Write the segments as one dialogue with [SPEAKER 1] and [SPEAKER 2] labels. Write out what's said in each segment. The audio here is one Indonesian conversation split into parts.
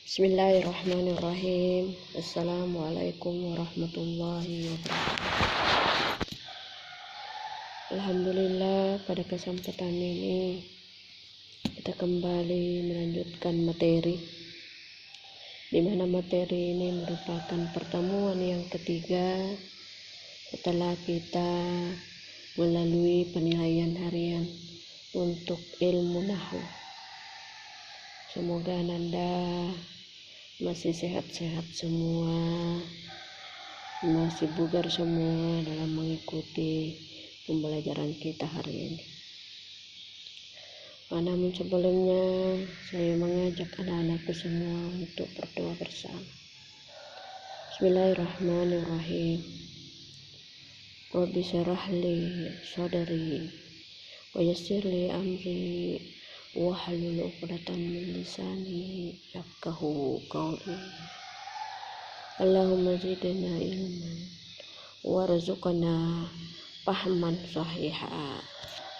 [SPEAKER 1] Bismillahirrahmanirrahim. Assalamualaikum warahmatullahi wabarakatuh. Alhamdulillah, pada kesempatan ini kita kembali melanjutkan materi, di mana materi ini merupakan pertemuan yang ketiga setelah kita melalui penilaian harian untuk ilmu nahwu. Semoga Ananda masih sehat-sehat semua, masih bugar semua dalam mengikuti pembelajaran kita hari ini. Namun sebelumnya saya mengajak anak-anakku semua untuk berdoa bersama. Bismillahirrahmanirrahim. Rabbi syrah li sadri wa yassir li amri wahlul 'uqdatam min lisani yafqahu qawli. Allahumma zidna ilman warzuqna fahman sahiha.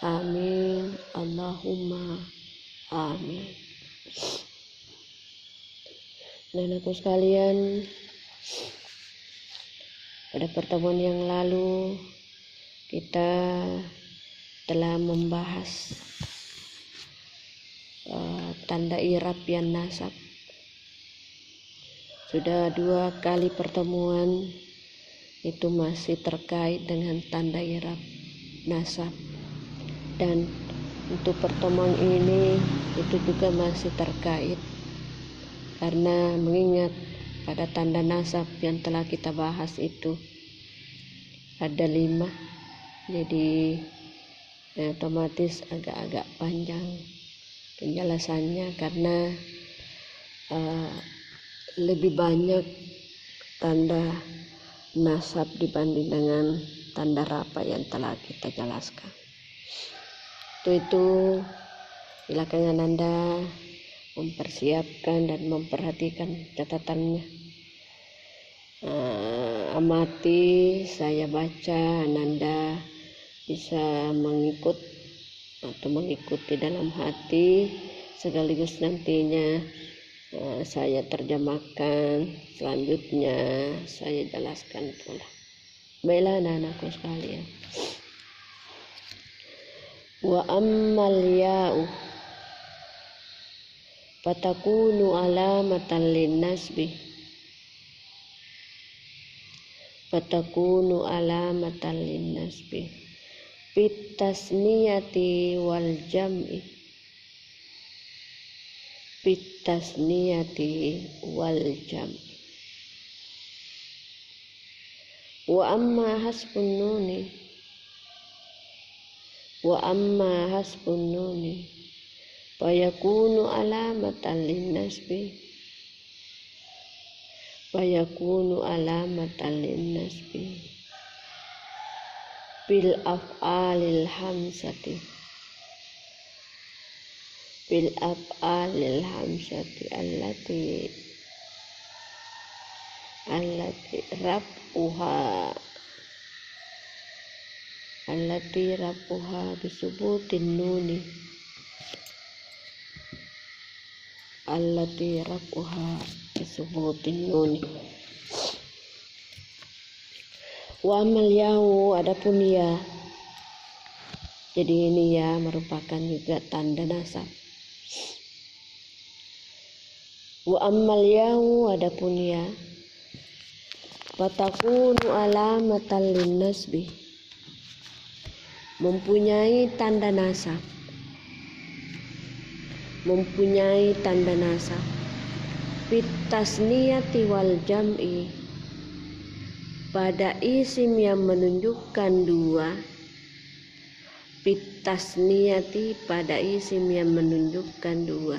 [SPEAKER 1] Amin. Allahumma amin. Anak-anakku sekalian, pada pertemuan yang lalu kita telah membahas tanda i'rab yang nasab. Sudah 2 kali pertemuan itu masih terkait dengan tanda i'rab nasab, dan untuk pertemuan ini itu juga masih terkait, karena mengingat pada tanda nasab yang telah kita bahas itu ada 5, jadi otomatis agak-agak panjang penjelasannya karena lebih banyak tanda nasab dibanding dengan tanda rafa yang telah kita jelaskan. Itu silakan Anda mempersiapkan dan memperhatikan catatannya. Amati saya baca, Anda bisa mengikuti dalam hati, sekaligus nantinya saya terjemahkan, selanjutnya saya jelaskan pula. Baiklah anak-anakku sekalian. Wa ammal ya'u fatakunu alamatan linnasbi fit tasniyati wal jam'i wa amma hasbun nuni fayakunu alamatan linnasbi bil af'alil hamsati allati rabbuha bisubutin nuni wa amal yahu, adapun ya, jadi ini ya merupakan juga tanda nasab. Wa amal yahu, adapun ya, fatakunu alamatan linnasbi, mempunyai tanda nasab fit tasniyati wal jam'i, pada isim yang menunjukkan 2, fit tasniyati, pada isim yang menunjukkan 2,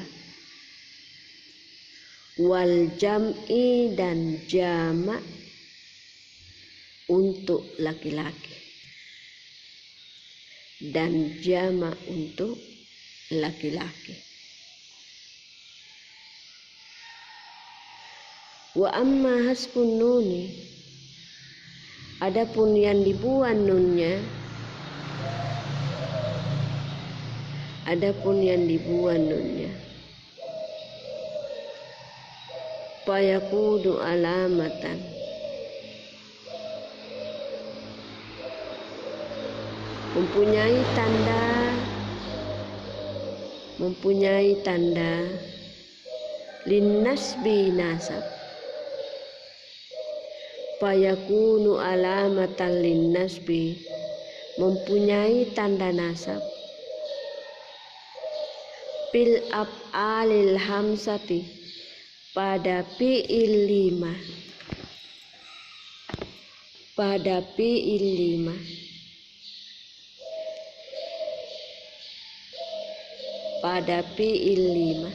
[SPEAKER 1] wal jam'i, dan jamak untuk laki-laki, Wa amma hasbun nuni, adapun yang dibuang nunnya, Fayakunu alamatan, mempunyai tanda linnasbi nasab. Fayakunu alamatan linnasbi, mempunyai tanda nasab. Fil af'alil hamsati, pada fi'il 5. Pada fi'il 5. Pada fi'il 5.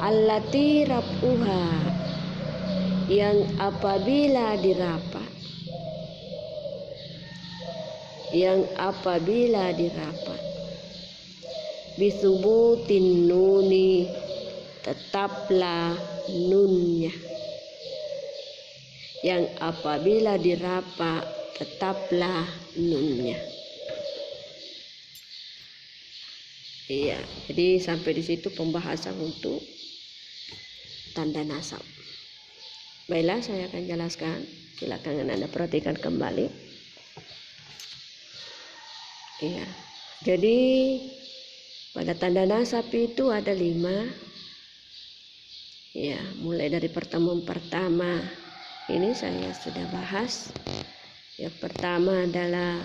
[SPEAKER 1] Allati raf'uha, yang apabila dirapa. Yang apabila dirapa. Bisubutin nuni, tetaplah nunnya. Yang apabila dirapa, tetaplah nunnya. Iya, jadi sampai di situ pembahasan untuk tanda nasab. Baiklah, saya akan jelaskan. Silakan Anda perhatikan kembali. Iya, jadi pada tanda nasab itu ada 5. Ya, mulai dari pertemuan pertama ini saya sudah bahas. Yang pertama adalah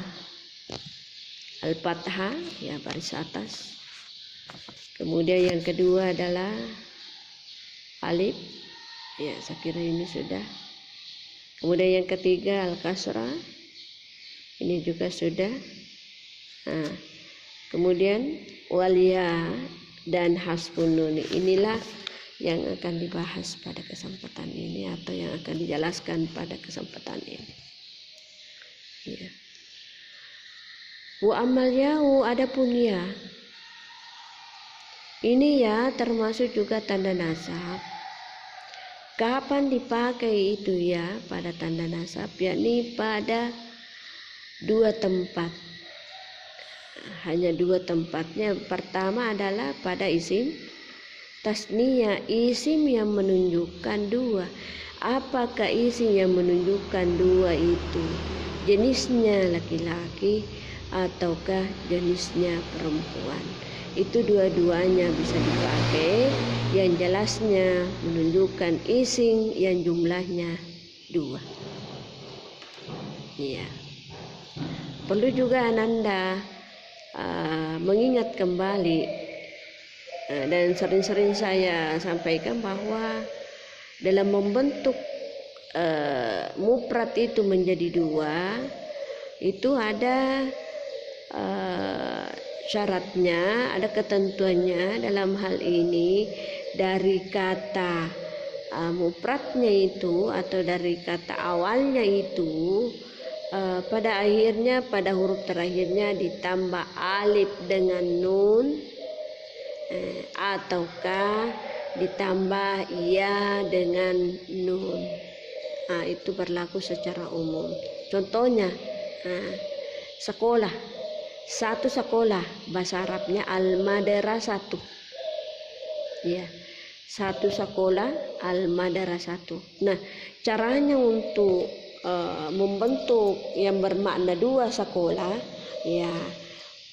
[SPEAKER 1] al-fathah, ya, baris atas. Kemudian yang kedua adalah alif, ya, saya kira ini sudah. Kemudian yang ketiga al-kasrah, ini juga sudah. Nah, kemudian walia dan hasbun nun, inilah yang akan dibahas pada kesempatan ini atau yang akan dijelaskan pada kesempatan ini. Ya. Wa amal ya'u, adapun ya, ini ya termasuk juga tanda nasab. Kapan dipakai itu ya pada tanda nasab? Yakni pada 2 tempat. Hanya 2 tempatnya. Pertama adalah pada isim tasniyah, isim yang menunjukkan 2. Apakah isim yang menunjukkan 2 itu jenisnya laki-laki ataukah jenisnya perempuan? Itu dua-duanya bisa dipakai. Yang jelasnya menunjukkan isim yang jumlahnya 2. Iya. Perlu juga Anda mengingat kembali, dan sering-sering saya sampaikan bahwa dalam membentuk mufrad itu menjadi 2 itu ada syaratnya, ada ketentuannya. Dalam hal ini dari kata mufradnya itu atau dari kata awalnya itu pada akhirnya, pada huruf terakhirnya ditambah alif dengan nun, ataukah ditambah ya dengan nun. Nah, itu berlaku secara umum. Contohnya sekolah, satu sekolah, bahasa Arabnya al-madrasatu. Ya, satu sekolah, al-madrasatu. Nah, caranya untuk membentuk yang bermakna 2 sekolah, ya,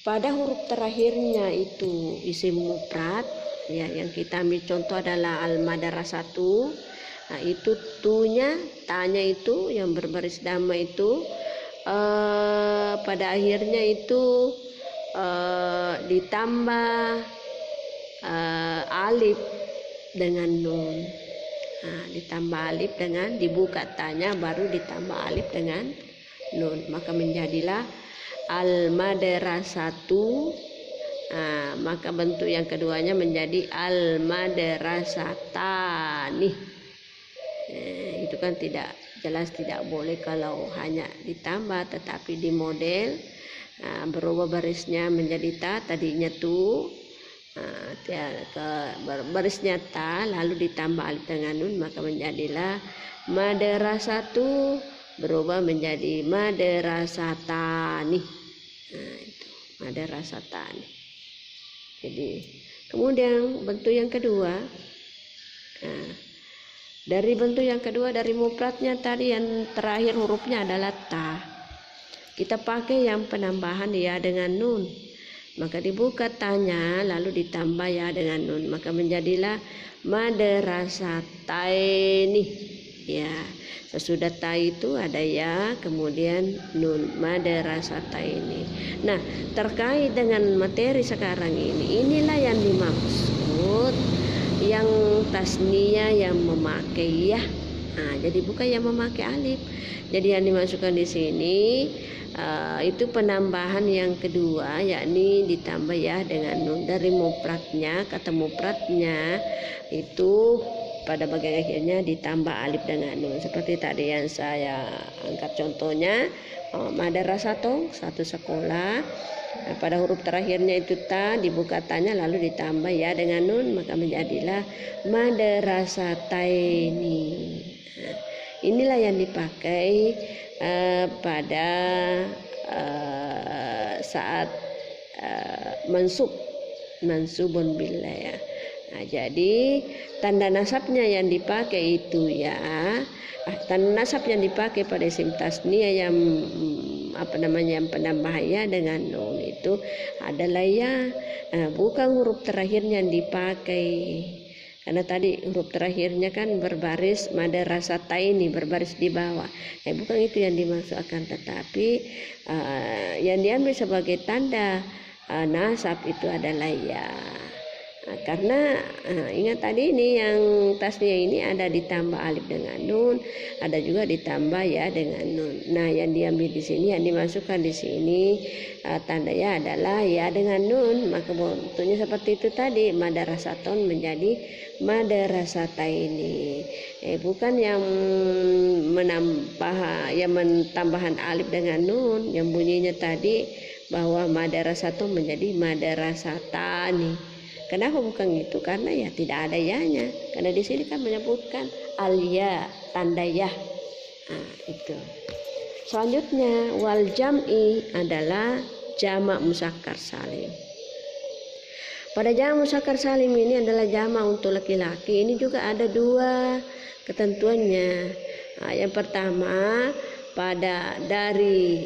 [SPEAKER 1] pada huruf terakhirnya itu isim mufrad, ya, yang kita ambil contoh adalah al-madrasatu. Nah, itu tunya, tanya itu yang berbaris dhamma itu pada akhirnya itu ditambah alif dengan nun. Nah, ditambah alif dengan, dibuka tanya baru ditambah alif dengan nun, maka menjadilah al-madrasatu. Nah, maka bentuk yang keduanya menjadi al-madrasatani. Itu kan tidak jelas, tidak boleh kalau hanya ditambah, tetapi di model berubah barisnya menjadi ta, tadinya tu, barisnya ta lalu ditambah alif dengan nun, maka menjadilah madrasatu, berubah menjadi madrasatani. Nah, itu madrasatani. Jadi kemudian bentuk yang kedua, Dari bentuk yang kedua, dari mufradnya tadi yang terakhir hurufnya adalah ta. Kita pakai yang penambahan ya dengan nun. Maka dibuka tanya lalu ditambah ya dengan nun. Maka menjadilah madrasataini. Ya, sesudah ta itu ada ya, kemudian nun, madrasataini. Nah, terkait dengan materi sekarang ini, inilah yang dimaksud yang tasniah yang memakai ya. Nah, jadi bukan yang memakai alif. Jadi yang dimasukkan di sini itu penambahan yang kedua, yakni ditambah ya dengan nun. Dari mufradnya, kata mufradnya itu pada bagian akhirnya ditambah alif dengan nun. Seperti tadi yang saya angkat contohnya, madrasatun, satu sekolah. Pada huruf terakhirnya itu ta, dibuka tanya lalu ditambah ya dengan nun, maka menjadilah madrasataini. Inilah yang dipakai pada saat mansubun billah ya. Nah, jadi tanda nasabnya yang dipakai itu ya, tanda nasab yang dipakai pada isim tasniyah yang yang penambah ya dengan nun itu adalah ya, bukan huruf terakhirnya yang dipakai. Karena tadi huruf terakhirnya kan berbaris madrasataini, berbaris di bawah. Bukan itu yang dimaksud, akan tetapi yang diambil sebagai tanda nasab itu adalah ya. Karena ingat tadi ini yang tasniyah ini ada ditambah alif dengan nun, ada juga ditambah ya dengan nun. Nah, yang diambil di sini, yang dimasukkan di sini tandanya adalah ya dengan nun, maka bentuknya seperti itu tadi, madrasatun menjadi madrasataini. Bukan yang menambahkan alif dengan nun, yang bunyinya tadi bahwa madrasatun menjadi madrasatani. Kenapa bukan itu? Karena ya tidak ada ya-nya. Karena di sini kan menyebutkan al-ya, tanda ya. Nah, itu. Selanjutnya wal jam'i adalah jamak muzakkar salim. Pada jamak muzakkar salim ini adalah jamak untuk laki-laki. Ini juga ada dua ketentuannya. Nah, yang pertama, dari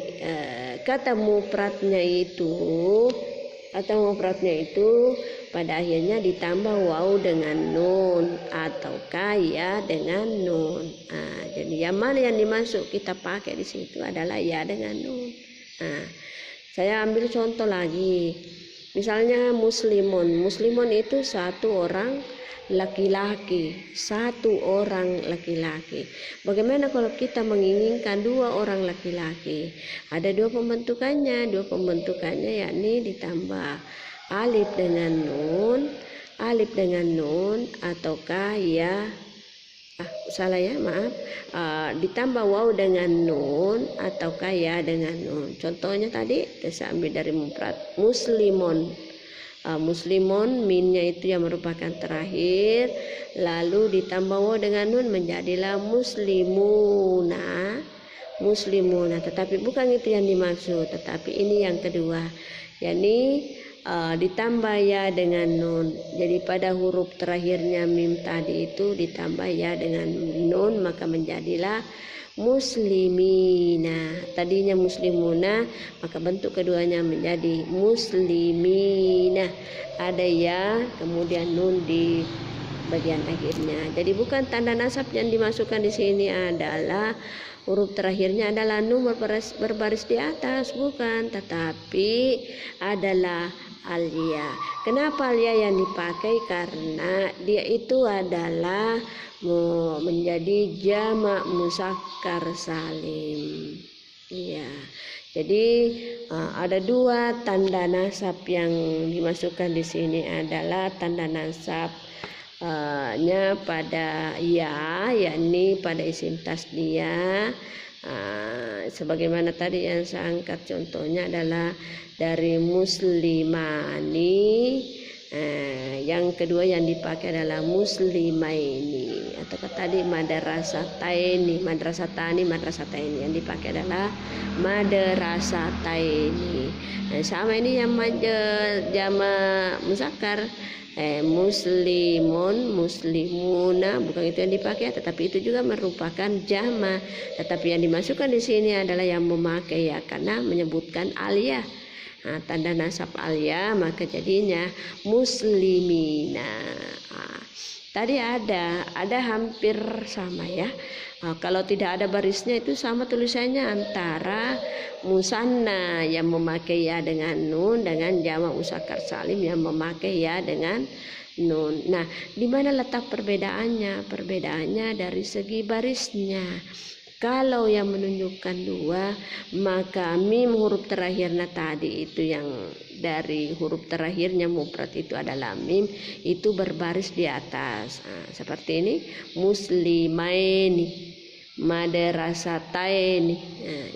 [SPEAKER 1] kata mufradnya itu pada akhirnya ditambah waw dengan nun atau ya dengan nun. Nah, jadi yang mana yang dimasuk kita pakai di situ adalah ya dengan nun. Nah, saya ambil contoh lagi. Misalnya muslimun itu satu orang laki-laki. Bagaimana kalau kita menginginkan dua orang laki-laki? Ada dua pembentukannya yakni ditambah alif dengan nun ataukah ya ditambah waw dengan nun ataukah ya dengan nun. Contohnya tadi saya ambil dari mufrad muslimun minnya itu yang merupakan terakhir, lalu ditambah waw dengan nun menjadilah muslimuna. Tetapi bukan itu yang dimaksud, tetapi ini yang kedua, yakni ditambah ya dengan nun. Jadi pada huruf terakhirnya mim tadi itu ditambah ya dengan nun, maka menjadilah muslimina. Tadinya muslimuna, maka bentuk keduanya menjadi muslimina. Ada ya, kemudian nun di bagian akhirnya. Jadi bukan tanda nasab yang dimasukkan di sini adalah huruf terakhirnya adalah nun berbaris di atas, bukan, tetapi adalah alia. Kenapa alia yang dipakai? Karena dia itu adalah menjadi jamak muzakkar salim. Iya. Jadi ada dua tanda nasab yang dimasukkan di sini adalah tanda nasabnya pada ya, yakni pada isim tasniyah. Sebagaimana tadi yang saya angkat contohnya adalah dari muslimani. Yang kedua yang dipakai adalah muslimaini, atau tadi madrasataini, madrasataini. Yang dipakai adalah madrasataini. Sama ini yang jama muzakkar, muslimun, muslimuna, bukan itu yang dipakai, tetapi itu juga merupakan jama. Tetapi yang dimasukkan di sini adalah yang memakai ya, karena menyebutkan aliyah. Tanda nasab aliyah, maka jadinya muslimina. Tadi ada hampir sama ya. Kalau tidak ada barisnya itu sama tulisannya antara musanna yang memakai ya dengan nun dengan jamak muzakkar salim yang memakai ya dengan nun. Nah, di mana letak perbedaannya? Perbedaannya dari segi barisnya. Kalau yang menunjukkan dua, maka mim huruf terakhirnya tadi itu yang dari huruf terakhirnya mufrad itu adalah mim, itu berbaris di atas. Seperti ini, muslimaini, madrasataini.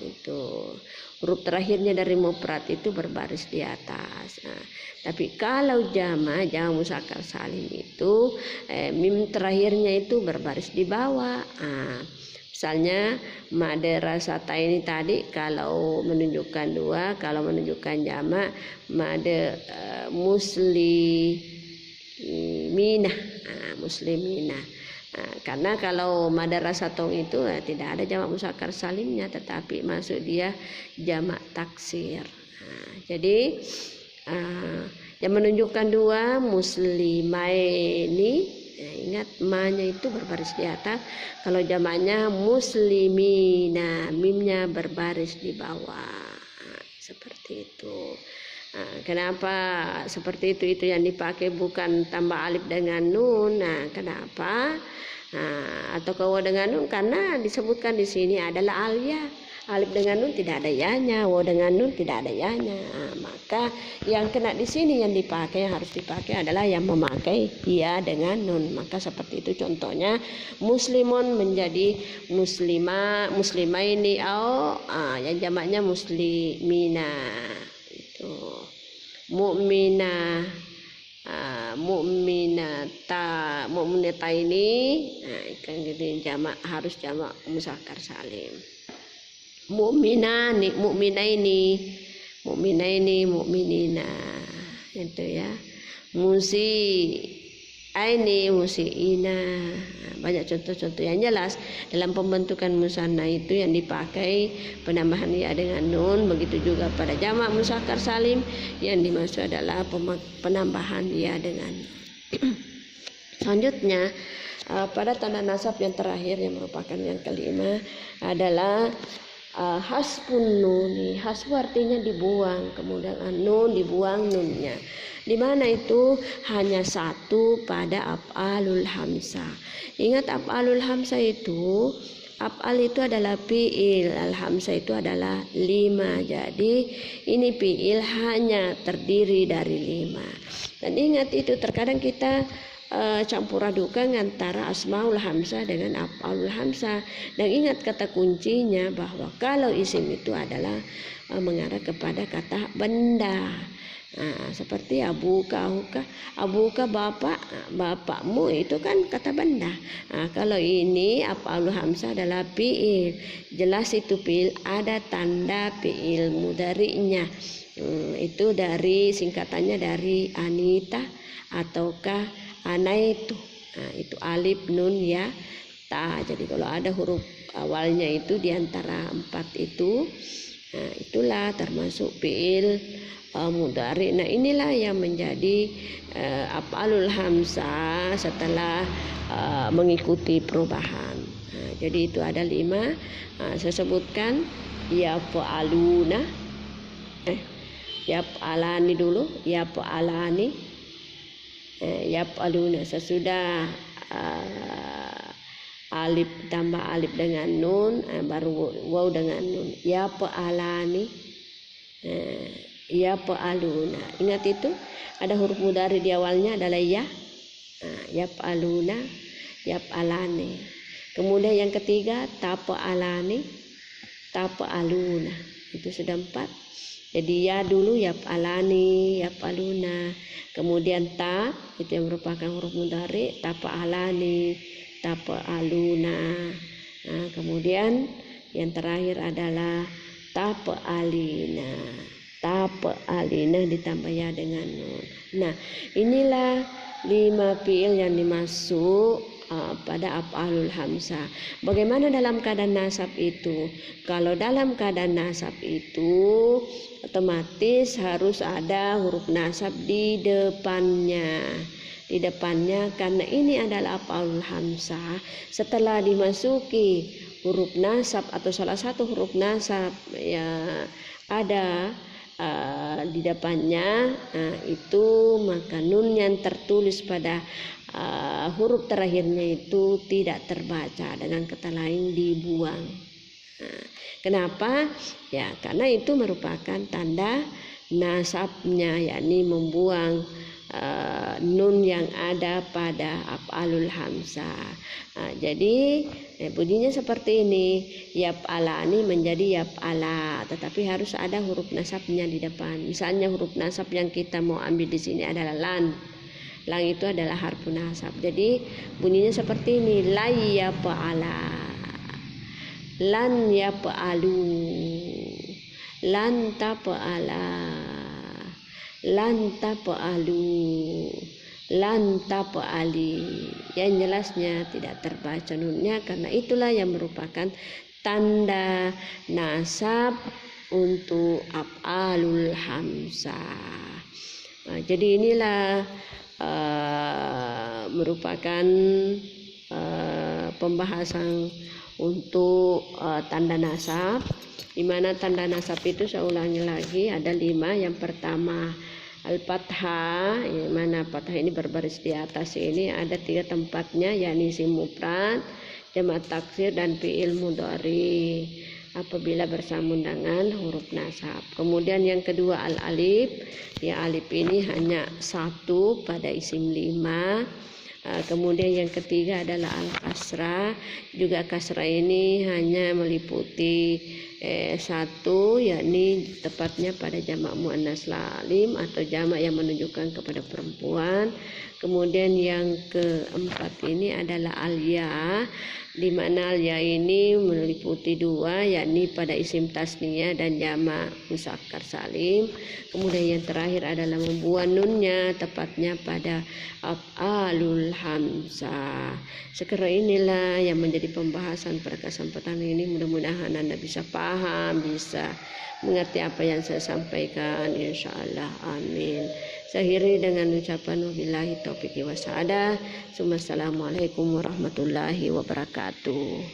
[SPEAKER 1] Itu huruf terakhirnya dari mufrad itu berbaris di atas. Tapi kalau jama muzakkar salim itu mim terakhirnya itu berbaris di bawah. Misalnya madrasataini tadi kalau menunjukkan dua, kalau menunjukkan jamak muslimina, muslimina. Karena kalau madrasatong itu tidak ada jamak muzakkar salimnya, tetapi masuk dia jamak taksir. Jadi yang menunjukkan dua, muslimaini. Ingat ma-nya itu berbaris di atas. Kalau jamaknya muslimina, mimnya berbaris di bawah. Seperti itu. Kenapa seperti itu? Itu yang dipakai, bukan tambah alif dengan nun. Kenapa? Atau waw dengan nun, karena disebutkan di sini adalah aliyah. Alif dengan nun tidak ada ya-nya, waw dengan nun tidak ada ya-nya. Maka yang kena di sini yang dipakai, yang harus dipakai adalah yang memakai ya dengan nun. Maka seperti itu contohnya, muslimun menjadi muslimaini, yang jamaknya muslimina. Itu mu'minah, mu'minata ini, kan gitu jamak, harus jamak muzakkar salim. Mu'minaini, mu'minina, itu ya. Musiina. Banyak contoh-contoh yang jelas dalam pembentukan musanna itu yang dipakai penambahan ya dengan nun. Begitu juga pada jamak muzakkar salim yang dimaksud adalah penambahan ya dengan Selanjutnya pada tanda nasab yang terakhir yang merupakan yang kelima adalah hasbun nuni. Hasbu artinya dibuang, kemudian nun dibuang nunnya. Di mana itu hanya satu pada af'alul hamzah. Ingat af'alul hamzah itu, af'al itu adalah fi'il, al-hamzah itu adalah 5. Jadi ini fi'il hanya terdiri dari 5. Dan ingat itu terkadang kita campur adukan antara asmaul hamzah dengan af'alul hamzah. Dan ingat kata kuncinya bahwa kalau isim itu adalah mengarah kepada kata benda. Seperti abuka, bapakmu itu kan kata benda. Kalau ini af'alul hamzah adalah fi'il, jelas itu fi'il, ada tanda fi'il mudhari'nya. Itu dari singkatannya dari Anita ataukah Anaitu. Itu alif, nun, ya, ta. Jadi kalau ada huruf awalnya itu diantara 4 itu, itulah termasuk fi'il mudhari. Nah inilah yang menjadi af'alul hamzah setelah mengikuti perubahan. Jadi itu ada 5. Saya sebutkan yaf'aluna, yaf'alani dulu, yaf'alani, yaf'aluna. Sesudah alif tambah alif dengan nun, baru waw dengan nun, yaf'alani, yaf'aluna. Ingat itu ada huruf mudhari di awalnya adalah ya. Yaf'aluna, yaf'alani. Kemudian yang ketiga taf'alani, taf'aluna. Itu sudah 4. Jadi ya dulu yaf'alani, yaf'aluna. Kemudian ta itu yang merupakan huruf mudhari, tafa'alani, tafa'aluna. Nah, kemudian yang terakhir adalah tafa'alina. Tafa'alina ditambah ya dengan nun. Nah, inilah 5 fiil yang dimasuk pada af'alul hamzah. Bagaimana dalam keadaan nasab itu? Kalau dalam keadaan nasab itu otomatis harus ada huruf nasab di depannya. Di depannya karena ini adalah af'alul hamzah. Setelah dimasuki huruf nasab atau salah satu huruf nasab ya ada di depannya, itu maka nun yang tertulis pada huruf terakhirnya itu tidak terbaca, dengan kata lain dibuang. Kenapa? Ya karena itu merupakan tanda nasabnya, yakni membuang nun yang ada pada af'alul hamzah. Jadi bunyinya seperti ini, yaf'alani menjadi yaf'ala, tetapi harus ada huruf nasabnya di depan. Misalnya huruf nasab yang kita mau ambil di sini adalah lan. Lan itu adalah harfun nasab. Jadi bunyinya seperti ini, la yaf'ala, lan yaf'alu, lan taf'ala, lan taf'alu, lan taf'ali. Yang jelasnya tidak terbaca nunnya karena itulah yang merupakan tanda nasab untuk af'alul hamzah. Jadi inilah merupakan pembahasan untuk tanda nasab, di mana tanda nasab itu saya ulangi lagi ada 5. Yang pertama al-fathah, yang mana fathah ini berbaris di atas ini ada 3 tempatnya, yakni isim mufrad, jamak taksir dan fi'il mudhari apabila bersambung dengan huruf nasab. Kemudian yang kedua al-alif, ya alif ini hanya 1 pada isim 5. Kemudian yang ketiga adalah al-kasrah, juga kasrah ini hanya meliputi 1, yakni tepatnya pada jamak muannas salim atau jamak yang menunjukkan kepada perempuan. Kemudian yang keempat ini adalah al-ya, di mana al-ya ini meliputi 2, yakni pada isim tasniyah dan jamak muzakkar salim. Kemudian yang terakhir adalah membuang nunnya tepatnya pada af'alul hamzah. Sekira inilah yang menjadi pembahasan pada kesempatan ini. Mudah-mudahan Anda bisa paham, bisa mengerti apa yang saya sampaikan, insyaallah. Amin. Saya akhiri dengan ucapan wabillahi taufiq wa hidayah. Assalamualaikum warahmatullahi wabarakatuh.